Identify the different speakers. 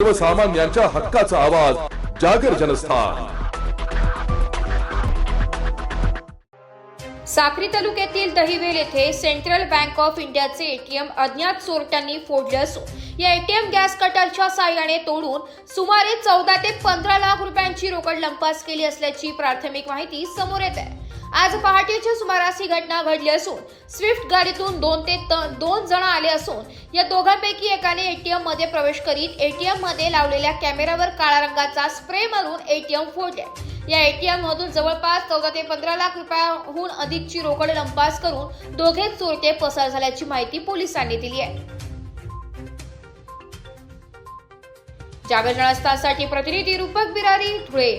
Speaker 1: सर्वसामान्यांच्या हक्काचा आवाज जागर जनस्थान।
Speaker 2: साक्री तालुक्यातील दहिवेल येथे सेंट्रल बँक ऑफ इंडियाचे एटीएम अज्ञात चोरट्यांनी फोडले असून या एटीएम गॅस कटरच्या साहाय्याने तोडून सुमारे 14 ते 15 लाख रुपयांची रोकड लंपास केली असल्याची प्राथमिक माहिती समोर येत आहे। आज पहाटेच्या सुमारास ही घटना घडली असून स्विफ्ट गाडीतून 2 जण आले असून या दोघांपैकी एकाने एटीएम मध्ये प्रवेश करीत एटीएम मध्ये लावलेल्या कॅमेऱ्यावर काळा रंगाचा स्प्रे मारून एटीएम फोडले। या एटीएम मधून जवळपास 14 ते 15 लाख रुपयांहून अधिकची रोकड लंपास करून दोघे चोरटे पसार झाल्याची माहिती पोलिसांनी दिली आहे। जागर जनस्थानसाठी प्रतिनिधी रूपक बिरारी धुळे।